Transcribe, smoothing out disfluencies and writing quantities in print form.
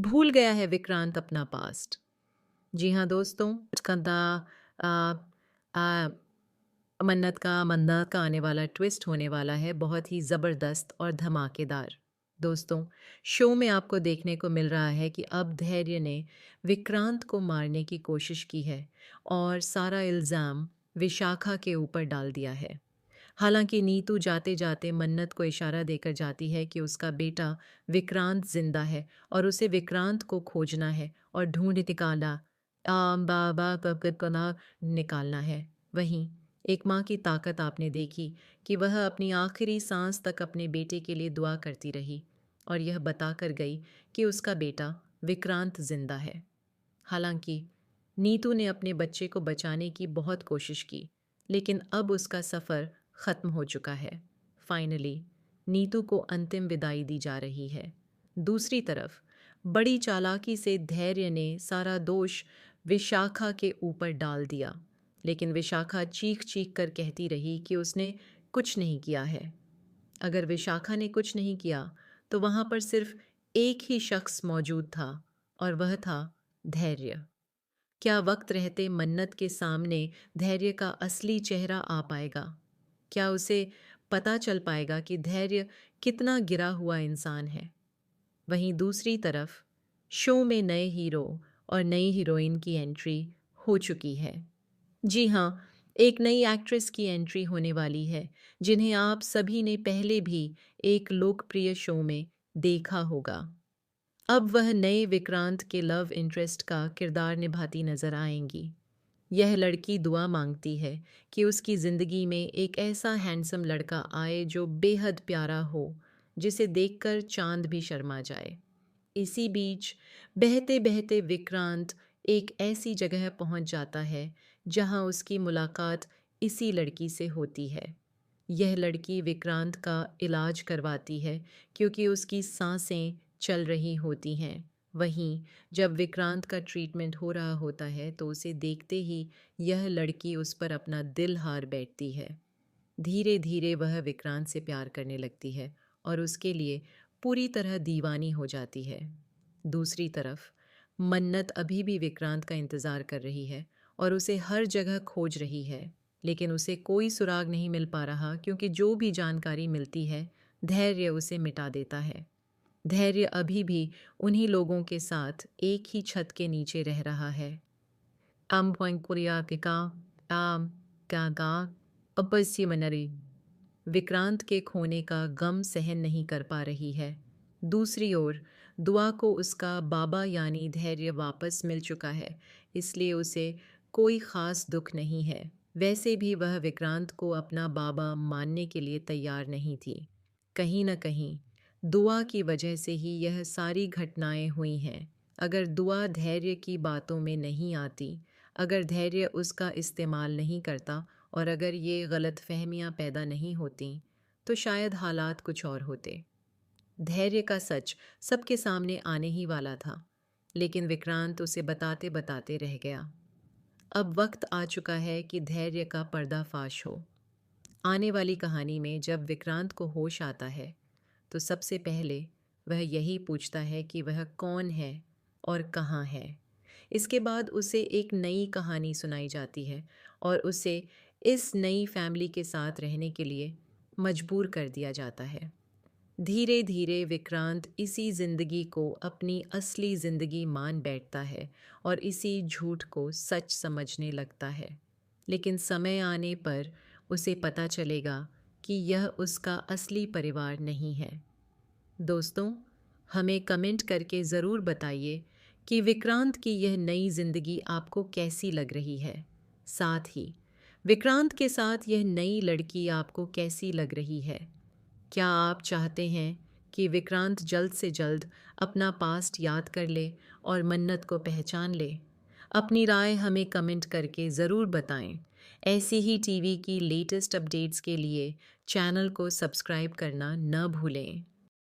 भूल गया है विक्रांत अपना पास्ट। जी हाँ दोस्तों, आ, आ, मन्नत का आने वाला ट्विस्ट होने वाला है, बहुत ही ज़बरदस्त और धमाकेदार। दोस्तों, शो में आपको देखने को मिल रहा है कि अब धैर्य ने विक्रांत को मारने की कोशिश की है और सारा इल्ज़ाम विशाखा के ऊपर डाल दिया है। हालांकि नीतू जाते जाते मन्नत को इशारा देकर जाती है कि उसका बेटा विक्रांत जिंदा है और उसे विक्रांत को खोजना है और ढूंढ निकालना है। वहीं एक माँ की ताकत आपने देखी कि वह अपनी आखिरी सांस तक अपने बेटे के लिए दुआ करती रही और यह बताकर गई कि उसका बेटा विक्रांत जिंदा है। हालांकि नीतू ने अपने बच्चे को बचाने की बहुत कोशिश की, लेकिन अब उसका सफ़र ख़त्म हो चुका है। फाइनली नीतू को अंतिम विदाई दी जा रही है। दूसरी तरफ बड़ी चालाकी से धैर्य ने सारा दोष विशाखा के ऊपर डाल दिया, लेकिन विशाखा चीख चीख कर कहती रही कि उसने कुछ नहीं किया है। अगर विशाखा ने कुछ नहीं किया तो वहाँ पर सिर्फ एक ही शख्स मौजूद था और वह था धैर्य। क्या वक्त रहते मन्नत के सामने धैर्य का असली चेहरा आ पाएगा? क्या उसे पता चल पाएगा कि धैर्य कितना गिरा हुआ इंसान है? वहीं दूसरी तरफ शो में नए हीरो और नई हीरोइन की एंट्री हो चुकी है। जी हाँ, एक नई एक्ट्रेस की एंट्री होने वाली है, जिन्हें आप सभी ने पहले भी एक लोकप्रिय शो में देखा होगा। अब वह नए विक्रांत के लव इंटरेस्ट का किरदार निभाती नजर आएंगी। यह लड़की दुआ मांगती है कि उसकी ज़िंदगी में एक ऐसा हैंडसम लड़का आए जो बेहद प्यारा हो, जिसे देखकर चांद भी शर्मा जाए। इसी बीच बहते बहते विक्रांत एक ऐसी जगह पहुंच जाता है जहां उसकी मुलाकात इसी लड़की से होती है। यह लड़की विक्रांत का इलाज करवाती है क्योंकि उसकी सांसें चल रही होती हैं। वहीं जब विक्रांत का ट्रीटमेंट हो रहा होता है तो उसे देखते ही यह लड़की उस पर अपना दिल हार बैठती है। धीरे धीरे वह विक्रांत से प्यार करने लगती है और उसके लिए पूरी तरह दीवानी हो जाती है। दूसरी तरफ मन्नत अभी भी विक्रांत का इंतज़ार कर रही है और उसे हर जगह खोज रही है, लेकिन उसे कोई सुराग नहीं मिल पा रहा क्योंकि जो भी जानकारी मिलती है धैर्य उसे मिटा देता है। धैर्य अभी भी उन्हीं लोगों के साथ एक ही छत के नीचे रह रहा है। विक्रांत के खोने का गम सहन नहीं कर पा रही है। दूसरी ओर दुआ को उसका बाबा यानी धैर्य वापस मिल चुका है, इसलिए उसे कोई ख़ास दुख नहीं है। वैसे भी वह विक्रांत को अपना बाबा मानने के लिए तैयार नहीं थी। कहीं न कहीं दुआ की वजह से ही यह सारी घटनाएं हुई हैं। अगर दुआ धैर्य की बातों में नहीं आती, अगर धैर्य उसका इस्तेमाल नहीं करता और अगर ये गलतफहमियां पैदा नहीं होती, तो शायद हालात कुछ और होते। धैर्य का सच सबके सामने आने ही वाला था, लेकिन विक्रांत उसे बताते बताते रह गया। अब वक्त आ चुका है कि धैर्य का पर्दाफाश हो। आने वाली कहानी में जब विक्रांत को होश आता है, तो सबसे पहले वह यही पूछता है कि वह कौन है और कहाँ है। इसके बाद उसे एक नई कहानी सुनाई जाती है और उसे इस नई फैमिली के साथ रहने के लिए मजबूर कर दिया जाता है। धीरे धीरे विक्रांत इसी ज़िंदगी को अपनी असली ज़िंदगी मान बैठता है और इसी झूठ को सच समझने लगता है। लेकिन समय आने पर उसे पता चलेगा कि यह उसका असली परिवार नहीं है। दोस्तों, हमें कमेंट करके ज़रूर बताइए कि विक्रांत की यह नई ज़िंदगी आपको कैसी लग रही है। साथ ही विक्रांत के साथ यह नई लड़की आपको कैसी लग रही है। क्या आप चाहते हैं कि विक्रांत जल्द से जल्द अपना पास्ट याद कर ले और मन्नत को पहचान ले? अपनी राय हमें कमेंट करके ज़रूर बताएं। ऐसी ही टीवी की लेटेस्ट अपडेट्स के लिए चैनल को सब्सक्राइब करना न भूलें।